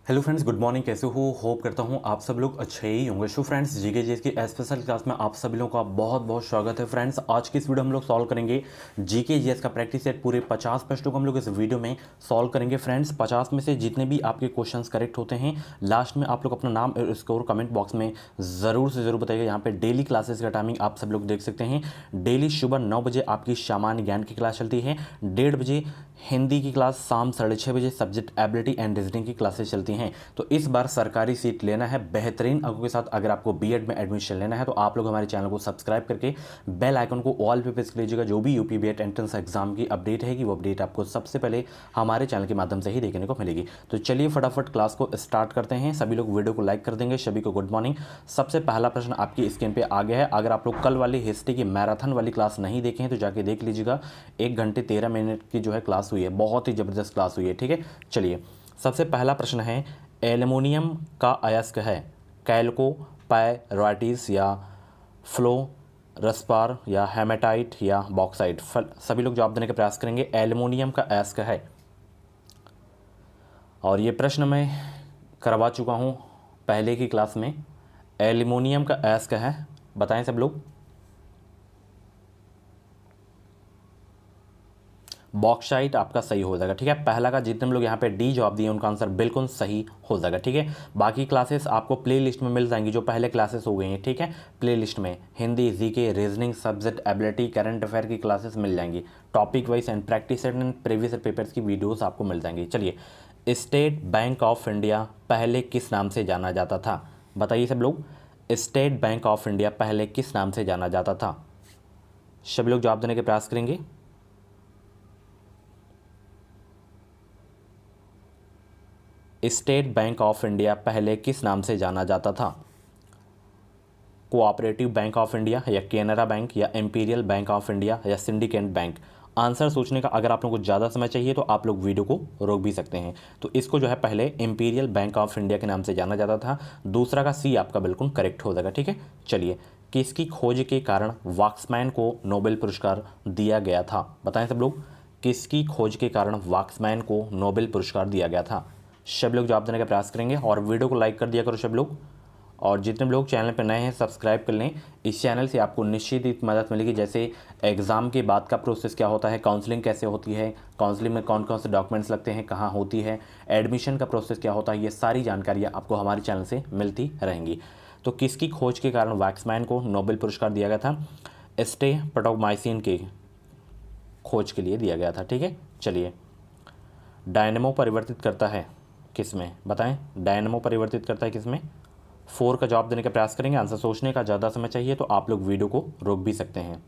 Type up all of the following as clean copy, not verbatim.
Hello friends, good morning. कैसे हो? Hope करता हूँ आप सब लोग अच्छे ही होंगे। सो फ्रेंड्स, जीके जीएस की स्पेशल क्लास में आप सभी लोगों का बहुत बहुत स्वागत है। फ्रेंड्स, आज की इस वीडियो हम लोग सॉल्व करेंगे जीके जीएस का प्रैक्टिस सेट। पूरे 50 प्रश्नों को हम लोग इस वीडियो में सॉल्व करेंगे। फ्रेंड्स, 50 में से जितने भी आपके क्वेश्चन करेक्ट होते हैं, लास्ट में आप लोग अपना नाम और स्कोर कमेंट बॉक्स में ज़रूर से ज़रूर बताइएगा। यहाँ पे डेली क्लासेस का टाइमिंग आप सब लोग देख सकते हैं। डेली सुबह 9 बजे आपकी सामान्य ज्ञान की क्लास चलती है, 1:30 बजे हिंदी की क्लास, शाम 6:30 बजे सब्जेक्ट एबिलिटी एंड रीजनिंग की क्लासेस चलती हैं। तो इस बार सरकारी सीट लेना है बेहतरीन अंकों के साथ, अगर आपको बीएड में एडमिशन लेना है तो आप लोग हमारे चैनल को सब्सक्राइब करके बेल आइकन को ऑल पे प्रेस कर लीजिएगा। जो भी यूपी बीएड एंट्रेंस एग्जाम की अपडेट है वो अपडेट आपको सबसे पहले हमारे चैनल के माध्यम से ही देखने को मिलेगी। तो चलिए फटाफट क्लास को स्टार्ट करते हैं। सभी लोग वीडियो को लाइक कर देंगे। सभी को गुड मॉर्निंग। सबसे पहला प्रश्न आपकी स्क्रीन पे आ गया है। अगर आप लोग कल वाली हिस्ट्री की मैराथन वाली क्लास नहीं देखे हैं तो जाके देख लीजिएगा। 1 घंटे 13 मिनट की जो है क्लास हुई है, बहुत ही जबरदस्त क्लास हुई है। ठीक है, चलिए सबसे पहला प्रश्न है, एल्युमिनियम का अयस्क है कैल्को, पायराइटिस या फ्लोरस्पार या हेमेटाइट या बॉक्साइट। सभी लोग जवाब देने का प्रयास करेंगे। एल्युमिनियम का अयस्क है, और ये प्रश्न मैं करवा चुका हूँ पहले की क्लास में। एल्युमिनियम का अयस्क है, बताएं सब लोग। बॉक्साइट आपका सही हो जाएगा। ठीक है, पहला का जितने लोग यहाँ पे डी जवाब दिए उनका आंसर बिल्कुल सही हो जाएगा। ठीक है, बाकी क्लासेस आपको प्ले लिस्ट में मिल जाएंगी, जो पहले क्लासेस हो गई हैं। ठीक है, प्ले लिस्ट में Hindi, GK, reasoning, subject ability, current affair की क्लासेस मिल जाएंगी। Topic wise and practice and previous papers की वीडियोज़ आपको मिल जाएंगी। चलिए, स्टेट बैंक ऑफ इंडिया पहले किस नाम से जाना जाता था? बताइए सब लोग, स्टेट बैंक ऑफ इंडिया पहले किस नाम से जाना जाता था? सभी लोग जवाब देने के प्रयास करेंगे। स्टेट बैंक ऑफ इंडिया पहले किस नाम से जाना जाता था? कोऑपरेटिव बैंक ऑफ इंडिया या कैनरा बैंक या इंपीरियल बैंक ऑफ इंडिया या सिंडिकेट बैंक? आंसर सोचने का अगर आप लोगों को ज़्यादा समय चाहिए तो आप लोग वीडियो को रोक भी सकते हैं। तो इसको जो है पहले इंपीरियल बैंक ऑफ इंडिया के नाम से जाना जाता था। दूसरा का सी आपका बिल्कुल करेक्ट हो जाएगा। ठीक है, चलिए, किसकी खोज के कारण वॉक्समैन को नोबेल पुरस्कार दिया गया था? बताएं सब लोग, किसकी खोज के कारण वॉक्समैन को नोबेल पुरस्कार दिया गया था? सब लोग जवाब देने का प्रयास करेंगे और वीडियो को लाइक कर दिया करो सब लोग। और जितने भी लोग चैनल पर नए हैं सब्सक्राइब कर लें। इस चैनल से आपको निश्चित ही मदद मिलेगी, जैसे एग्ज़ाम के बाद का प्रोसेस क्या होता है, काउंसलिंग कैसे होती है, काउंसलिंग में कौन कौन से डॉक्यूमेंट्स लगते हैं, कहाँ होती है, एडमिशन का प्रोसेस क्या होता है, ये सारी जानकारियाँ आपको हमारे चैनल से मिलती रहेंगी। तो किसकी खोज के कारण वॉक्समैन को नोबेल पुरस्कार दिया गया था? स्ट्रेप्टोमाइसिन के खोज के लिए दिया गया था। ठीक है, चलिए, डायनेमो परिवर्तित करता है किस में? बताएं, डायनेमो परिवर्तित करता है किस में? 4 का जवाब देने का प्रयास करेंगे। आंसर सोचने का ज़्यादा समय चाहिए तो आप लोग वीडियो को रोक भी सकते हैं।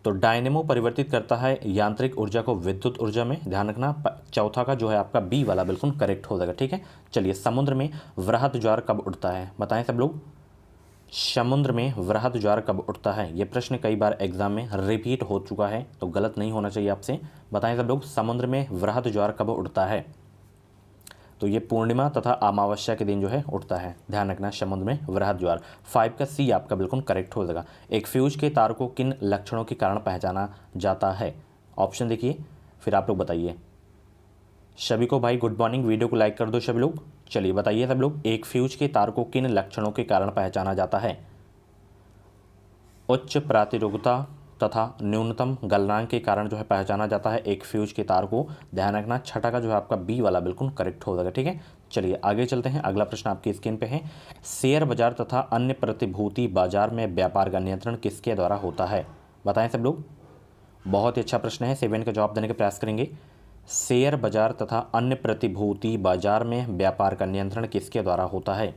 तो डायनेमो परिवर्तित करता है यांत्रिक ऊर्जा को विद्युत ऊर्जा में। ध्यान रखना, चौथा का जो है आपका बी वाला बिल्कुल करेक्ट हो जाएगा। ठीक है, चलिए, समुद्र में वृहद ज्वार कब उठता है? बताएं सब लोग, समुद्र में वृहद ज्वार कब उठता है? ये प्रश्न कई बार एग्जाम में रिपीट हो चुका है, तो गलत नहीं होना चाहिए आपसे। बताएं सब लोग, समुद्र में वृहद ज्वार कब उठता है? तो ये पूर्णिमा तथा अमावस्या के दिन जो है उठता है। ध्यान रखना, समुद्र में वृहद ज्वार। 5 का सी आपका बिल्कुल करेक्ट हो जाएगा। एक फ्यूज के तार को किन लक्षणों के कारण पहचाना जाता है? ऑप्शन देखिए, फिर आप लोग बताइए। सभी को भाई गुड मॉर्निंग, वीडियो को लाइक कर दो सभी लोग। चलिए बताइए सब लोग, एक फ्यूज के तार को किन लक्षणों के कारण पहचाना जाता है? उच्च प्रतिरोधकता तथा न्यूनतम गलनांक के कारण जो है पहचाना जाता है एक फ्यूज के तार को। ध्यान रखना, छठा का जो है आपका बी वाला बिल्कुल करेक्ट हो जाएगा। ठीक है, चलिए आगे चलते हैं। अगला प्रश्न आपकी स्क्रीन पे है, शेयर बाजार तथा अन्य प्रतिभूति बाजार में व्यापार का नियंत्रण किसके द्वारा होता है? बताएं सब लोग। बहुत ही अच्छा प्रश्न है, 7 का जवाब देने का प्रयास करेंगे। शेयर बाजार तथा अन्य प्रतिभूति बाजार में व्यापार का नियंत्रण किसके द्वारा होता है?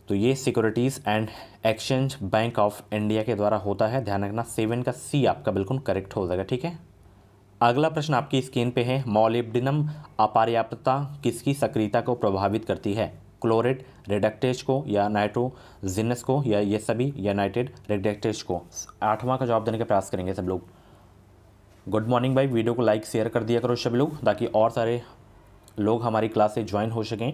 तो ये securities and exchange bank of India के द्वारा होता है। ध्यान रखना, 7 का सी आपका बिल्कुल करेक्ट हो जाएगा। ठीक है, अगला प्रश्न आपकी स्क्रीन पे है, मॉलिब्डेनम अपर्याप्तता किसकी सक्रियता को प्रभावित करती है? क्लोरेट रिडक्टेज को या नाइट्रोजिनस को या ये सभी या नाइट्रेट रिडक्टेज को? 8वां का जवाब देने का प्रयास करेंगे सब लोग। गुड मॉर्निंग भाई, वीडियो को लाइक शेयर कर दिया करो सब लोग, ताकि और सारे लोग हमारी क्लास से ज्वाइन हो सकें।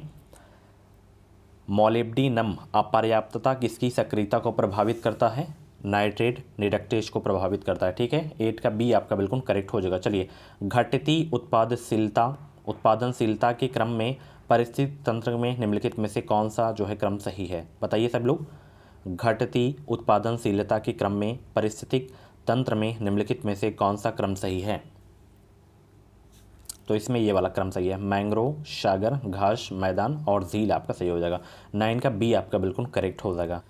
मॉलिब्डेनम अपर्याप्तता किसकी सक्रियता को प्रभावित करता है? नाइट्रेट रिडक्टेज को प्रभावित करता है। ठीक है, 8 का बी आपका बिल्कुल करेक्ट हो जाएगा। चलिए, घटती उत्पादनशीलता के क्रम में परिस्थिति तंत्र में निम्नलिखित में से कौन सा जो है क्रम सही है, बताइए सब लोग। घटती उत्पादनशीलता के क्रम में पारिस्थितिक तंत्र में निम्नलिखित में से कौन सा क्रम सही है? तो इसमें ये वाला क्रम सही है, मैंग्रोव, सागर, घास मैदान और झील आपका सही हो जाएगा। 9 का बी आपका बिल्कुल करेक्ट हो जाएगा।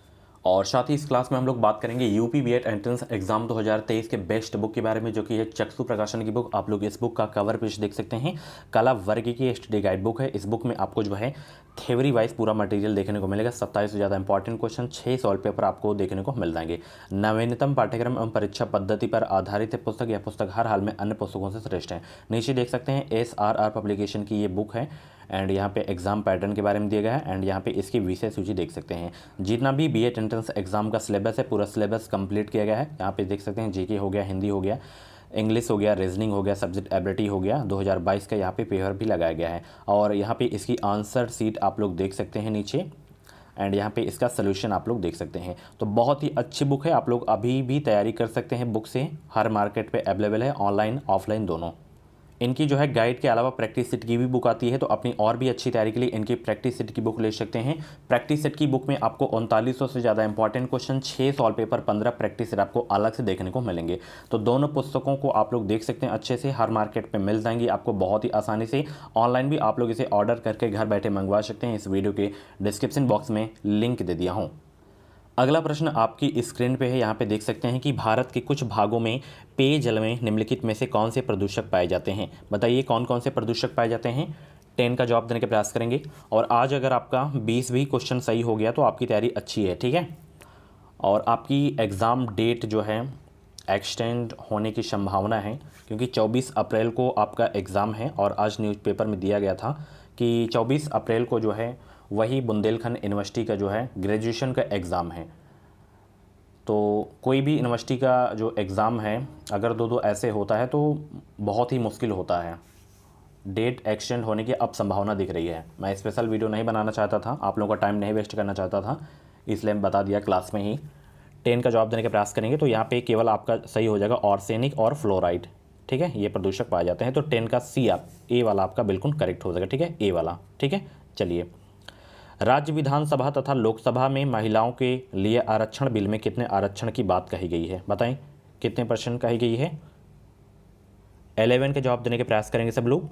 और साथ ही इस क्लास में हम लोग बात करेंगे यूपी बीएड एंट्रेंस एग्जाम 2023 के बेस्ट बुक के बारे में, जो कि है चक्षु प्रकाशन की बुक। आप लोग इस बुक का कवर पेज देख सकते हैं, कला वर्ग की स्टडी गाइड बुक है। इस बुक में आपको जो है थ्योरी वाइज पूरा मटेरियल देखने को मिलेगा। 27 से ज़्यादा इंपॉर्टेंट क्वेश्चन, 6 सॉल्व पेपर आपको देखने को मिल जाएंगे। नवीनतम पाठ्यक्रम एवं परीक्षा पद्धति पर आधारित पुस्तक, यह पुस्तक हर हाल में अन्य पुस्तकों से श्रेष्ठ है। नीचे देख सकते हैं SRR पब्लिकेशन की ये बुक है एंड यहाँ पे एग्जाम पैटर्न के बारे में दिया गया है एंड यहाँ पे इसकी विषय सूची देख सकते हैं। जितना भी बीएड एंट्रेंस एग्जाम का सिलेबस है, पूरा सिलेबस कंप्लीट किया गया है। यहाँ पे देख सकते हैं जीके हो गया, हिंदी हो गया, इंग्लिश हो गया, रीजनिंग हो गया, सब्जेक्ट एबिलिटी हो गया। 2022 का यहाँ पे पेपर भी लगाया गया है और यहाँ पे इसकी आंसर सीट आप लोग देख सकते हैं नीचे एंड यहाँ पे इसका सोल्यूशन आप लोग देख सकते हैं। तो बहुत ही अच्छी बुक है, आप लोग अभी भी तैयारी कर सकते हैं बुक से। हर मार्केट पे अवेलेबल है, ऑनलाइन ऑफलाइन दोनों। इनकी जो है गाइड के अलावा प्रैक्टिस सेट की भी बुक आती है, तो अपनी और भी अच्छी तैयारी के लिए इनकी प्रैक्टिस सेट की बुक ले सकते हैं। प्रैक्टिस सेट की बुक में आपको 3900 से ज़्यादा important question, 6 solve paper, 15 practice set आपको अलग से देखने को मिलेंगे। तो दोनों पुस्तकों को आप लोग देख सकते हैं अच्छे से, हर मार्केट पर मिल जाएंगी आपको बहुत ही आसानी से। ऑनलाइन भी आप लोग इसे ऑर्डर करके घर बैठे मंगवा सकते हैं। इस वीडियो के डिस्क्रिप्शन बॉक्स में लिंक दे दिया हूँ। अगला प्रश्न आपकी स्क्रीन पे है, यहाँ पे देख सकते हैं कि भारत के कुछ भागों में पेयजल में निम्नलिखित में से कौन से प्रदूषक पाए जाते हैं, बताइए कौन कौन से प्रदूषक पाए जाते हैं। 10 का जवाब देने का प्रयास करेंगे और आज अगर आपका 20 भी क्वेश्चन सही हो गया तो आपकी तैयारी अच्छी है। ठीक है, और आपकी एग्ज़ाम डेट जो है एक्सटेंड होने की संभावना है, क्योंकि 24 अप्रैल को आपका एग्ज़ाम है और आज न्यूज़पेपर में दिया गया था कि 24 अप्रैल को जो है वही बुंदेलखंड यूनिवर्सिटी का जो है ग्रेजुएशन का एग्ज़ाम है। तो कोई भी यूनिवर्सिटी का जो एग्ज़ाम है अगर दो ऐसे होता है तो बहुत ही मुश्किल होता है। डेट एक्सटेंड होने की अब संभावना दिख रही है। मैं स्पेशल वीडियो नहीं बनाना चाहता था, आप लोगों का टाइम नहीं वेस्ट करना चाहता था, इसलिए मैं बता दिया क्लास में ही। 10 का जवाब देने का प्रयास करेंगे तो यहाँ पे केवल आपका सही हो जाएगा आर्सेनिक और फ्लोराइड। ठीक है, ये प्रदूषक पाए जाते हैं। तो 10 का सी आप ए वाला आपका बिल्कुल करेक्ट हो जाएगा। ठीक है, ए वाला। ठीक है, चलिए, राज्य विधानसभा तथा लोकसभा में महिलाओं के लिए आरक्षण बिल में कितने आरक्षण की बात कही गई है, बताएं कितने % कही गई है। 11 के जवाब देने के प्रयास करेंगे सब लोग।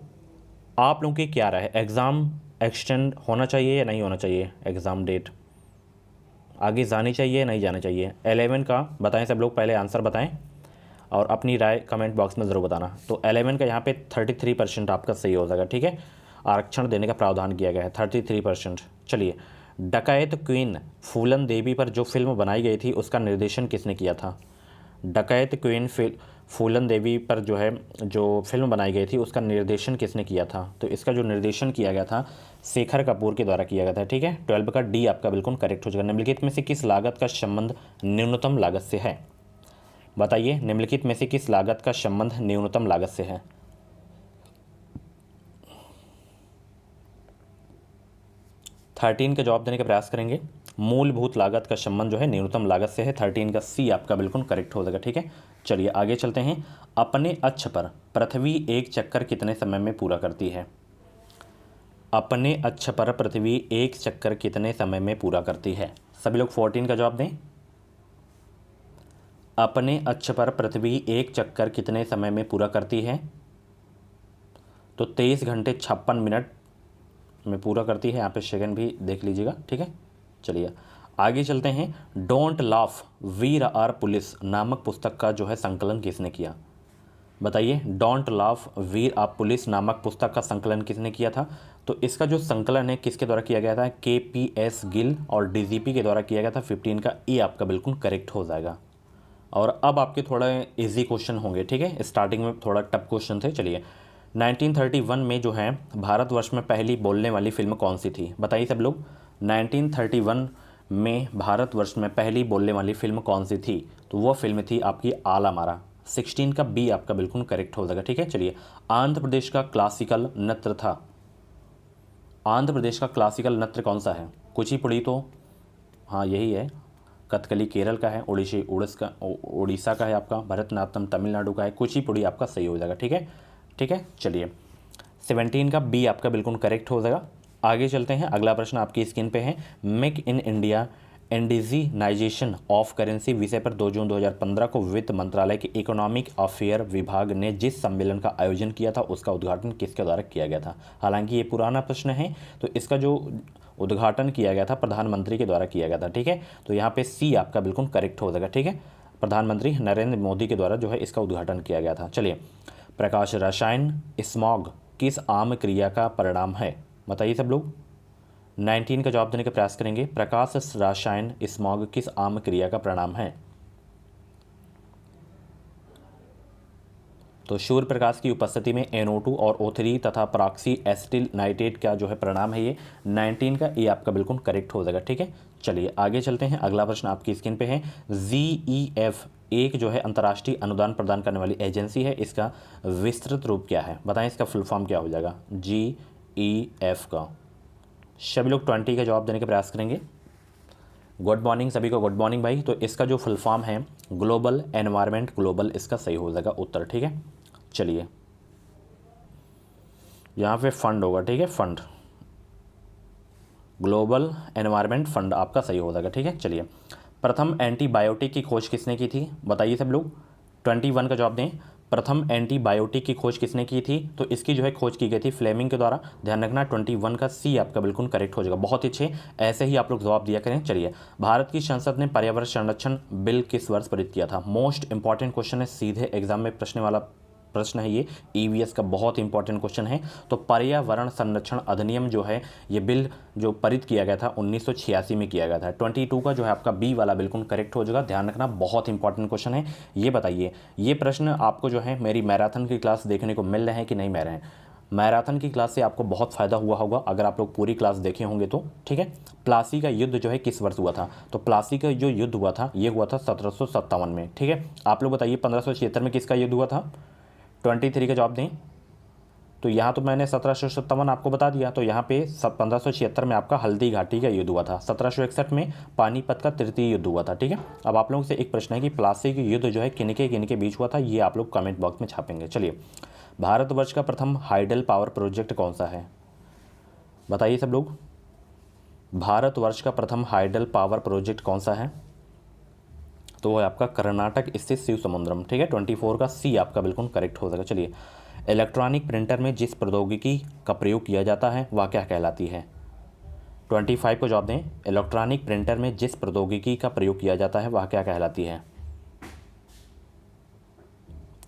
आप लोगों की क्या राय है, एग्ज़ाम एक्सटेंड होना चाहिए या नहीं होना चाहिए, एग्ज़ाम डेट आगे जानी चाहिए या नहीं जाना चाहिए। 11 का बताएं सब लोग, पहले आंसर बताएं और अपनी राय कमेंट बॉक्स में ज़रूर बताना। तो 11 का यहाँ पे 33% आपका सही हो जाएगा। ठीक है, आरक्षण देने का प्रावधान किया गया है 33%। चलिए, डकैत क्वीन फूलन देवी पर जो फिल्म बनाई गई थी उसका निर्देशन किसने किया था। डकैत क्वीन फूलन देवी पर जो है जो फिल्म बनाई गई थी उसका निर्देशन किसने किया था। तो इसका जो निर्देशन किया गया था शेखर कपूर के द्वारा किया गया था। ठीक है, 12 का डी आपका बिल्कुल करेक्ट हो जाएगा। निम्नलिखित में से किस लागत का संबंध न्यूनतम लागत से है, बताइए निम्नलिखित में से किस लागत का संबंध न्यूनतम लागत से है। 13 का जवाब देने का प्रयास करेंगे। मूलभूत लागत का संबंध जो है न्यूनतम लागत से है। 13 का सी आपका बिल्कुल करेक्ट हो जाएगा। ठीक है, चलिए आगे चलते हैं। अपने अक्ष पर पृथ्वी एक चक्कर कितने समय में पूरा करती है। अपने अक्ष पर पृथ्वी एक चक्कर कितने समय में पूरा करती है, सभी लोग 14 का जवाब दें। अपने अक्ष पर पृथ्वी एक चक्कर कितने समय में पूरा करती है, तो 23 घंटे 56 मिनट में पूरा करती है। यहाँ पे सेकंड भी देख लीजिएगा। ठीक है, चलिए आगे चलते हैं। Don't laugh we are police नामक पुस्तक का जो है संकलन किसने किया, बताइए। Don't laugh we are police नामक पुस्तक का संकलन किसने किया था। तो इसका जो संकलन है किसके द्वारा किया गया था, KPS गिल और DGP के द्वारा किया गया था। 15 का ए आपका बिल्कुल करेक्ट हो जाएगा। और अब आपके थोड़े इजी क्वेश्चन होंगे। ठीक है, स्टार्टिंग में थोड़ा टफ क्वेश्चन थे। चलिए, 1931 में जो है भारतवर्ष में पहली बोलने वाली फिल्म कौन सी थी, बताइए सब लोग। 1931 में भारतवर्ष में पहली बोलने वाली फिल्म कौन सी थी, तो वो फिल्म थी आपकी आला मारा। 16 का बी आपका बिल्कुल करेक्ट हो जाएगा। ठीक है, चलिए, आंध्र प्रदेश का क्लासिकल नृत्य था। आंध्र प्रदेश का क्लासिकल नृत्य कौन सा है, कुचिपुड़ी तो हाँ यही है। कथकली केरल का है, ओडिशी उड़ीसा का है आपका, भरतनाट्यम तमिलनाडु का है, कुचिपुड़ी आपका सही हो जाएगा। ठीक है, ठीक है। चलिए 17 का बी आपका बिल्कुल करेक्ट हो जाएगा। आगे चलते हैं, अगला प्रश्न आपकी स्क्रीन पे है। Make in India indigenisation of currency विषय पर 2 जून 2015 को वित्त मंत्रालय के इकोनॉमिक अफेयर विभाग ने जिस सम्मेलन का आयोजन किया था उसका उद्घाटन किसके द्वारा किया गया था। हालांकि ये पुराना प्रश्न है, तो इसका जो उद्घाटन किया गया था प्रधानमंत्री के द्वारा किया गया था। ठीक है, तो यहाँ पे सी आपका बिल्कुल करेक्ट हो जाएगा। ठीक है, प्रधानमंत्री नरेंद्र मोदी के द्वारा जो है इसका उद्घाटन किया गया था। चलिए, प्रकाश रसायन स्मॉग किस आम क्रिया का परिणाम है, बताइए सब लोग। 19 का जवाब देने का प्रयास करेंगे। प्रकाश रसायन स्मॉग किस आम क्रिया का परिणाम है? तो सूर्य प्रकाश की उपस्थिति में NO2 और O3 तथा प्रॉक्सी एसिटिल नाइट्रेट का जो है परिणाम है ये 19 का, ये आपका बिल्कुल करेक्ट हो जाएगा। ठीक है, चलिए आगे चलते हैं। अगला प्रश्न आपकी स्क्रीन पे है। GEF एक जो है अंतर्राष्ट्रीय अनुदान प्रदान करने वाली एजेंसी है, इसका विस्तृत रूप क्या है, बताएं इसका फुल फॉर्म क्या हो जाएगा GEF का। सभी लोग 20 का जवाब देने का प्रयास करेंगे। गुड मॉर्निंग सभी को, गुड मॉर्निंग भाई। तो इसका जो फुल फॉर्म है ग्लोबल एनवायरनमेंट ग्लोबल, इसका सही हो जाएगा उत्तर। ठीक है, चलिए यहाँ पे फंड होगा। ठीक है, फंड ग्लोबल एनवायरनमेंट फंड आपका सही हो जाएगा। ठीक है, चलिए प्रथम एंटीबायोटिक की खोज किसने की थी, बताइए सब लोग। 21 का जवाब दें। प्रथम एंटीबायोटिक की खोज किसने की थी, तो इसकी जो है खोज की गई थी फ्लेमिंग के द्वारा। ध्यान रखना 21 का सी आपका बिल्कुल करेक्ट हो जाएगा। बहुत अच्छे, ऐसे ही आप लोग जवाब दिया करें। चलिए, भारत की संसद ने पर्यावरण संरक्षण बिल किस वर्ष पारित किया था? मोस्ट इंपॉर्टेंट क्वेश्चन है, सीधे एग्जाम में पूछने वाला प्रश्न है ये, EVS का बहुत इंपॉर्टेंट क्वेश्चन है। तो पर्यावरण संरक्षण अधिनियम जो है ये बिल जो पारित किया गया था 1986 में किया गया था। 22 का जो है आपका बी वाला बिल्कुल करेक्ट हो जाएगा। ध्यान रखना, बहुत इंपॉर्टेंट क्वेश्चन है। ये बताइए, ये प्रश्न आपको जो है मेरी मैराथन की क्लास देखने को मिल रहे हैं कि नहीं मिल रहे हैं? मैराथन की क्लास से आपको बहुत फ़ायदा हुआ होगा अगर आप लोग पूरी क्लास देखे होंगे तो। ठीक है, प्लासी का युद्ध जो है किस वर्ष हुआ था? तो प्लासी का जो युद्ध हुआ था ये हुआ था 1757 में। ठीक है, आप लोग बताइए 1576 में किसका युद्ध हुआ था? 23 का जवाब दें। तो यहाँ तो मैंने 1757 आपको बता दिया, तो यहाँ पे 1576 में आपका हल्दी घाटी का युद्ध हुआ था। 1761 में पानीपत का तृतीय युद्ध हुआ था। ठीक है, अब आप लोगों से एक प्रश्न है कि प्लासी का युद्ध जो है किनके बीच हुआ था, ये आप लोग कमेंट बॉक्स में छापेंगे। चलिए, भारतवर्ष का प्रथम हाइडल पावर प्रोजेक्ट कौन सा है, बताइए सब लोग। भारतवर्ष का प्रथम हाइडल पावर प्रोजेक्ट कौन सा है? तो वो है आपका कर्नाटक स्थित शिव समुद्रम। ठीक है, 24 का सी आपका बिल्कुल करेक्ट हो जाएगा। चलिए, इलेक्ट्रॉनिक प्रिंटर में जिस प्रौद्योगिकी का प्रयोग किया जाता है वह क्या कहलाती है? 25 को जवाब दें। इलेक्ट्रॉनिक प्रिंटर में जिस प्रौद्योगिकी का प्रयोग किया जाता है वह क्या कहलाती है?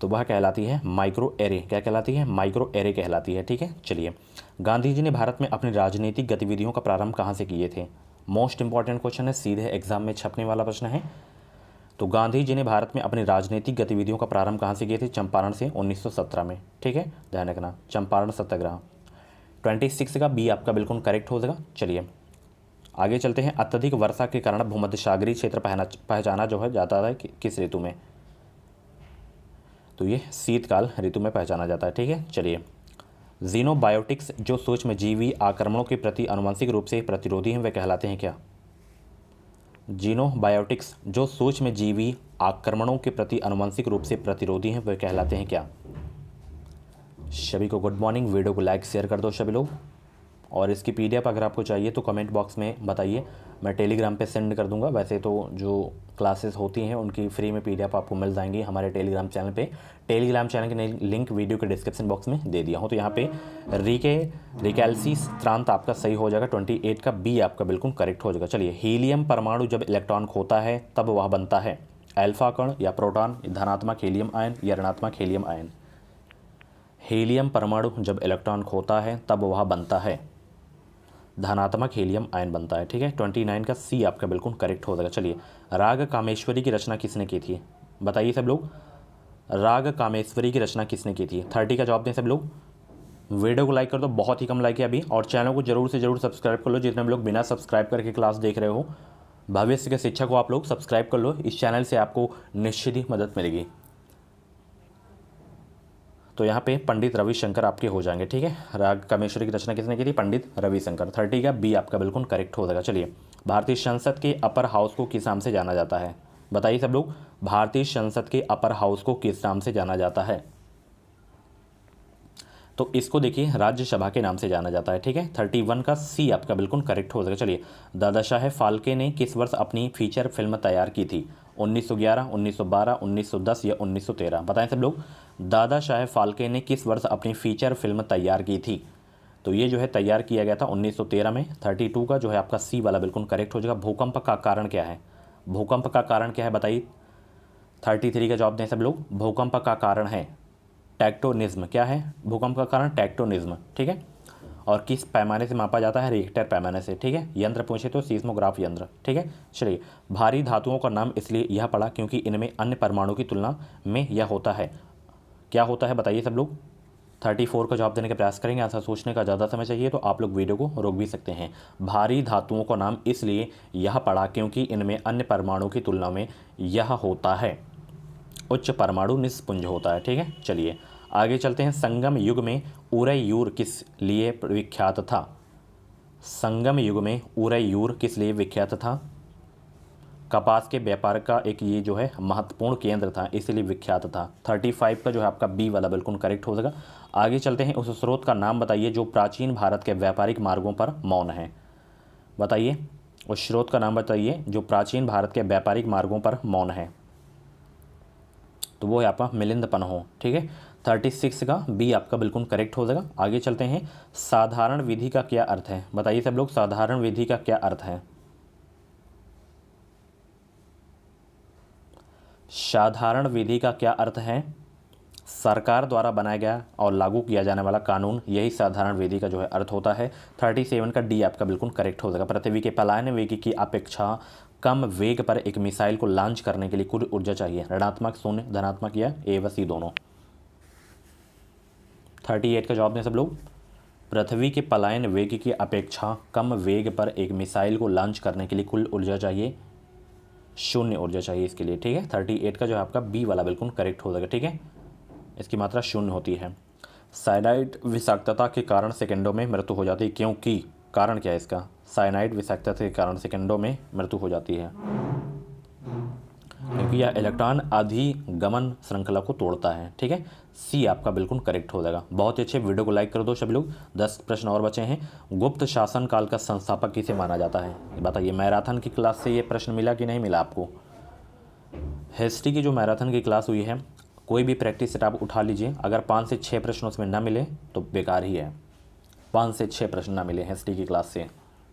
तो वह कहलाती है माइक्रो एरे। क्या कहलाती है? माइक्रो एरे कहलाती है। ठीक है, चलिए, गांधी जी ने भारत में अपनी राजनीतिक गतिविधियों का प्रारंभ कहाँ से किए थे? मोस्ट इंपॉर्टेंट क्वेश्चन है, सीधे एग्जाम में छपने वाला प्रश्न है। तो गांधी जी ने भारत में अपनी राजनीतिक गतिविधियों का प्रारंभ कहाँ से किए थे? चंपारण से 1917 में। ठीक है, ध्यान रखना, चंपारण सत्याग्रह। 26 का बी आपका बिल्कुल करेक्ट हो जाएगा। चलिए आगे चलते हैं। अत्यधिक वर्षा के कारण भूमध्य सागरीय क्षेत्र पहचाना जो है जाता है किस ऋतु में? तो ये शीतकाल ऋतु में पहचाना जाता है। ठीक है, चलिए, जीनोबायोटिक्स जो सूक्ष्मजीवी आक्रमणों के प्रति आनुवंशिक रूप से प्रतिरोधी हैं वे कहलाते हैं क्या? जीनोबायोटिक्स जो सूक्ष्मजीवी आक्रमणों के प्रति आनुवंशिक रूप से प्रतिरोधी हैं वे कहलाते हैं क्या? सभी को गुड मॉर्निंग। वीडियो को लाइक शेयर कर दो सभी लोग, और इसकी PDF अगर आपको चाहिए तो कमेंट बॉक्स में बताइए, मैं टेलीग्राम पे सेंड कर दूंगा। वैसे तो जो क्लासेस होती हैं उनकी फ्री में PDF आपको मिल जाएंगी हमारे टेलीग्राम चैनल पे। टेलीग्राम चैनल की लिंक वीडियो के डिस्क्रिप्शन बॉक्स में दे दिया हूँ। तो यहाँ पे रिकैल्सिस्ट्रांत आपका सही हो जाएगा। 28 का बी आपका बिल्कुल करेक्ट हो जाएगा। चलिए, हीलियम परमाणु जब इलेक्ट्रॉन खोता है तब वह बनता है अल्फा कण या प्रोटॉन, धनात्मक हीलियम आयन या ऋणात्मक हीलियम आयन? हीलियम परमाणु जब इलेक्ट्रॉन खोता है तब वह बनता है धनात्मक हीलियम आयन बनता है। ठीक है, 29 का सी आपका बिल्कुल करेक्ट हो जाएगा। चलिए, राग कामेश्वरी की रचना किसने की थी, बताइए सब लोग। राग कामेश्वरी की रचना किसने की थी? 30 का जवाब दें सब लोग। वीडियो को लाइक कर दो, बहुत ही कम लाइक है अभी, और चैनल को जरूर से जरूर सब्सक्राइब कर लो। जितने लोग बिना सब्सक्राइब करके क्लास देख रहे हो, भविष्य के शिक्षा को आप लोग सब्सक्राइब कर लो, इस चैनल से आपको निश्चित ही मदद मिलेगी। तो यहाँ पे पंडित रविशंकर आपके हो जाएंगे। ठीक है, राग कामेश्वरी की रचना किसने की थी? पंडित रविशंकर। 30 का बी आपका बिल्कुल करेक्ट हो जाएगा। चलिए, भारतीय संसद के अपर हाउस को किस नाम से जाना जाता है? बताइए सब लोग, भारतीय संसद के अपर हाउस को किस नाम से जाना जाता है? तो इसको देखिए राज्यसभा के नाम से जाना जाता है। ठीक है, 31 का सी आपका बिल्कुल करेक्ट हो जाएगा। चलिए, दादा साहेब फाल्के ने किस वर्ष अपनी फीचर फिल्म तैयार की थी? 1911, 1912, 1910 या 1913? बताएं सब लोग, दादा साहेब फाल्के ने किस वर्ष अपनी फीचर फिल्म तैयार की थी? तो ये जो है तैयार किया गया था 1913 में। 32 का जो है आपका सी वाला बिल्कुल करेक्ट हो जाएगा। भूकंप का कारण क्या है? भूकंप का कारण क्या है बताइए? 33 का जवाब दें सब लोग, भूकंप का कारण है टेक्टोनिज्म। क्या है भूकंप का कारण? टेक्टोनिज्म। ठीक है, और किस पैमाने से मापा जाता है? रिक्टर पैमाने से। ठीक है, यंत्र पूछे तो सीस्मोग्राफ यंत्र। ठीक है, चलिए, भारी धातुओं का नाम इसलिए यह पड़ा क्योंकि इनमें अन्य परमाणु की तुलना में यह होता है। क्या होता है बताइए सब लोग? 34 का जवाब देने का प्रयास करेंगे। आंसर सोचने का ज़्यादा समय चाहिए तो आप लोग वीडियो को रोक भी सकते हैं। भारी धातुओं का नाम इसलिए यह पड़ा क्योंकि इनमें अन्य परमाणु की तुलना में यह होता है उच्च परमाणु निष्पुंज होता है। ठीक है, चलिए आगे चलते हैं। संगम युग में उरैयूर किस लिए विख्यात था? संगम युग में उरैयूर किस लिए विख्यात था? कपास के व्यापार का एक ये जो है महत्वपूर्ण केंद्र था, इसलिए विख्यात था। 35 का जो है आपका बी वाला बिल्कुल करेक्ट हो जाएगा। आगे चलते हैं। उस स्रोत का नाम बताइए जो प्राचीन भारत के व्यापारिक मार्गों पर मौन है। बताइए, उस स्रोत का नाम बताइए जो प्राचीन भारत के व्यापारिक मार्गों पर मौन है। तो वो है आपका मिलिंद पन्हो। ठीक है, 36 का बी आपका बिल्कुल करेक्ट हो जाएगा। आगे चलते हैं। साधारण विधि का क्या अर्थ है? बताइए सब लोग, साधारण विधि का क्या अर्थ है? साधारण विधि का क्या अर्थ है? सरकार द्वारा बनाया गया और लागू किया जाने वाला कानून, यही साधारण विधि का जो है अर्थ होता है। 37 का डी आपका बिल्कुल करेक्ट हो जाएगा। पृथ्वी के पलायन वेग की अपेक्षा कम वेग पर एक मिसाइल को लॉन्च करने के लिए कुल ऊर्जा चाहिए? ऋणात्मक, शून्य, धनात्मक या ए व सी दोनों? 38 का जवाब दें सब लोग। पृथ्वी के पलायन वेग की अपेक्षा कम वेग पर एक मिसाइल को लॉन्च करने के लिए कुल ऊर्जा चाहिए? शून्य ऊर्जा चाहिए इसके लिए। ठीक है, 38 का जो है आपका बी वाला बिल्कुल करेक्ट हो जाएगा। ठीक है, इसकी मात्रा शून्य होती है। साइनाइड विषाक्तता के कारण सेकंडों में मृत्यु हो जाती है, क्योंकि कारण क्या है इसका? साइनाइड विषाक्तता के कारण सेकंडों में मृत्यु हो जाती है क्योंकि यह इलेक्ट्रॉन अधिगमन श्रृंखला को तोड़ता है। ठीक है, सी आपका बिल्कुल करेक्ट हो जाएगा। बहुत ही अच्छे, वीडियो को लाइक कर दो सभी लोग। 10 प्रश्न और बचे हैं। गुप्त शासन काल का संस्थापक किसे माना जाता है? बताइए, मैराथन की क्लास से ये प्रश्न मिला कि नहीं मिला आपको? हिस्ट्री की जो मैराथन की क्लास हुई है, कोई भी प्रैक्टिस सेट आप उठा लीजिए, अगर 5 से 6 प्रश्न उसमें ना मिले तो बेकार ही है। 5 से 6 प्रश्न ना मिले हिस्ट्री की क्लास से,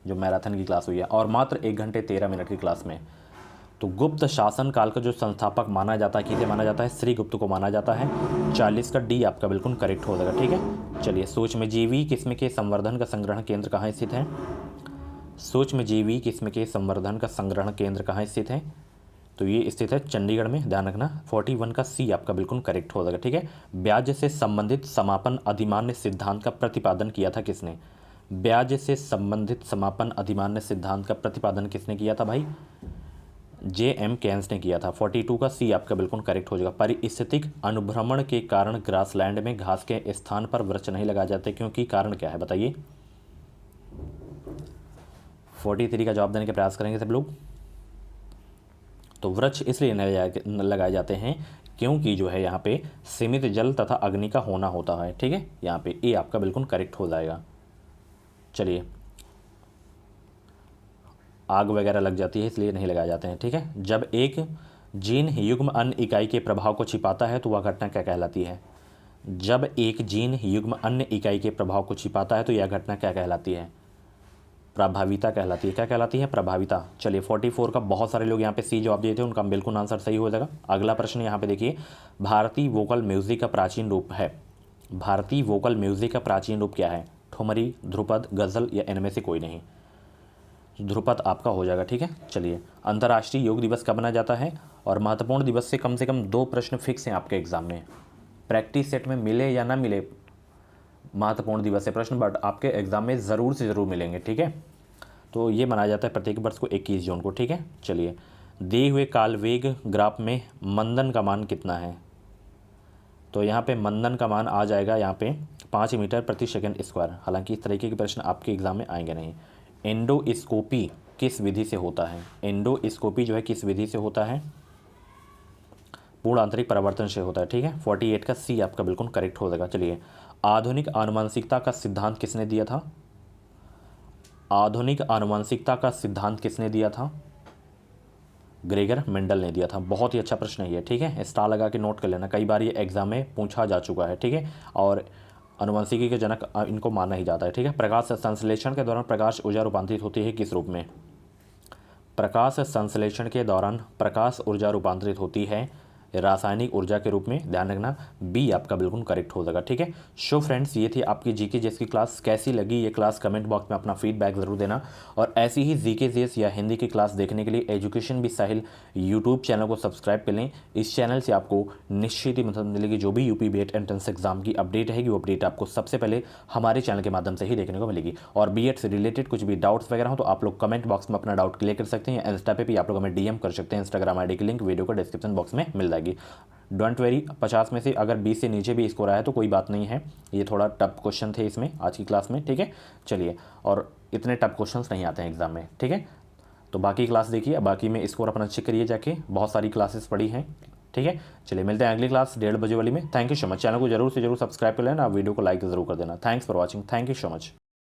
जो मैराथन की क्लास हुई है, और मात्र 1 घंटे 13 मिनट की क्लास में। तो गुप्त शासन काल का जो संस्थापक माना जाता है, किसे माना जाता है? श्री गुप्त को माना जाता है। 40 का डी आपका बिल्कुल करेक्ट हो जाएगा। ठीक है, चलिए, सूक्ष्मजीवी किस्म के संवर्धन का संग्रहण केंद्र कहाँ स्थित है? सूक्ष्मजीवी किस्म के संवर्धन का संग्रहण केंद्र कहाँ स्थित है? तो ये स्थित है चंडीगढ़ में, ध्यान रखना। 41 का सी आपका बिल्कुल करेक्ट हो जाएगा। ठीक है, ब्याज से संबंधित समापन अधिमान्य सिद्धांत का प्रतिपादन किया था किसने? ब्याज से संबंधित समापन अधिमान्य सिद्धांत का प्रतिपादन किसने किया था भाई? J.M. केन्स ने किया था। 42 का सी आपका बिल्कुल करेक्ट हो जाएगा। पारिस्थितिक अनुभ्रमण के कारण ग्रासलैंड में घास के स्थान पर वृक्ष नहीं लगाए जाते, क्योंकि कारण क्या है बताइए? 43 का जवाब देने का प्रयास करेंगे सब लोग। तो वृक्ष इसलिए नहीं लगाए जाते हैं क्योंकि जो है यहाँ पे सीमित जल तथा अग्नि का होना होता है। ठीक है, यहाँ पे ए आपका बिल्कुल करेक्ट हो जाएगा। चलिए, आग वगैरह लग जाती है इसलिए नहीं लगाए जाते हैं। ठीक है, जब एक जीन युग्म अन्य इकाई के प्रभाव को छिपाता है तो वह घटना क्या कहलाती है? जब एक जीन युग्म अन्य इकाई के प्रभाव को छिपाता है तो यह घटना क्या कहलाती है? प्रभाविता कहलाती है। क्या कहलाती है? प्रभाविता। चलिए, 44 का बहुत सारे लोग यहाँ पे सी जवाब दिए थे, उनका बिल्कुल आंसर सही हो जाएगा। अगला प्रश्न यहाँ पे देखिए, भारतीय वोकल म्यूजिक का प्राचीन रूप है। भारतीय वोकल म्यूजिक का प्राचीन रूप क्या है? ठुमरी, ध्रुपद, गज़ल या इनमें से कोई नहीं? ध्रुपद आपका हो जाएगा। ठीक है, चलिए, अंतर्राष्ट्रीय योग दिवस कब मनाया जाता है? और महत्वपूर्ण दिवस से कम 2 प्रश्न फिक्स हैं आपके एग्जाम में। प्रैक्टिस सेट में मिले या ना मिले महत्वपूर्ण दिवस से प्रश्न, बट आपके एग्जाम में ज़रूर से ज़रूर मिलेंगे। ठीक है, तो ये मनाया जाता है प्रत्येक वर्ष को 21 जून को। ठीक है, चलिए, दिए हुए कालवेग ग्राफ में मंदन का मान कितना है? तो यहाँ पे मंदन का मान आ जाएगा यहाँ पे 5 मीटर प्रति सेकंड स्क्वायर। हालांकि इस तरीके के प्रश्न आपके एग्जाम में आएंगे नहीं। एंडोस्कोपी किस विधि से होता है? एंडोस्कोपी जो है किस विधि से होता है? पूर्ण आंतरिक परिवर्तन से होता है। ठीक है, 48 का सी आपका बिल्कुल करेक्ट हो जाएगा। चलिए, आधुनिक आनुवंशिकता का सिद्धांत किसने दिया था? आधुनिक आनुवंशिकता का सिद्धांत किसने दिया था? ग्रेगर मेंडल ने दिया था। बहुत ही अच्छा प्रश्न है ये। ठीक है, स्टार लगा के नोट कर लेना, कई बार ये एग्जाम में पूछा जा चुका है। ठीक है, और आनुवंशिकी के जनक इनको माना ही जाता है। ठीक है, प्रकाश संश्लेषण के दौरान प्रकाश ऊर्जा रूपांतरित होती है किस रूप में? प्रकाश संश्लेषण के दौरान प्रकाश ऊर्जा रूपांतरित होती है रासायनिक ऊर्जा के रूप में। ध्यान रखना, बी आपका बिल्कुल करेक्ट हो जाएगा। ठीक है, सो फ्रेंड्स, ये थी आपकी जीके जीएस की क्लास। कैसी लगी ये क्लास कमेंट बॉक्स में अपना फीडबैक जरूर देना। और ऐसी ही जीके जीएस या हिंदी की क्लास देखने के लिए education with Sahil YouTube channel को सब्सक्राइब कर लें। इस चैनल से आपको निश्चित ही मदद मिलेगी। जो भी यूपी बीएड एंट्रेंस एग्जाम की अपडेट रहेगी वो अपडेट आपको सबसे पहले हमारे चैनल के माध्यम से ही देखने को मिलेगी। और बीएड से रिलेटेड कुछ भी डाउट्स वगैरह हो तो आप लोग कमेंट बॉक्स में अपना डाउट क्लियर कर सकते हैं। इंस्टा पे भी आप लोग हमें डीएम कर सकते हैं। इंस्टाग्राम आईडी की लिंक वीडियो को डिस्क्रिप्शन बॉक्स में मिल जाएगी। डोंट वेरी, 50 में से अगर 20 से नीचे भी स्कोर आया तो कोई बात नहीं है। ये थोड़ा टफ क्वेश्चन थे इसमें आज की क्लास में। ठीक है, चलिए, और इतने टफ क्वेश्चंस नहीं आते हैं एग्जाम में। ठीक है, तो बाकी क्लास देखिए, बाकी में स्कोर अपना चेक करिए जाके, बहुत सारी क्लासेस पड़ी हैं। ठीक है, चलिए मिलते हैं अगली क्लास 1:30 बजे वाली में। Thank you so much. Channel को जरूर से जरूर सब्सक्राइब कर लेना, वीडियो को लाइक जरूर कर देना। Thanks for watching. Thank you so much.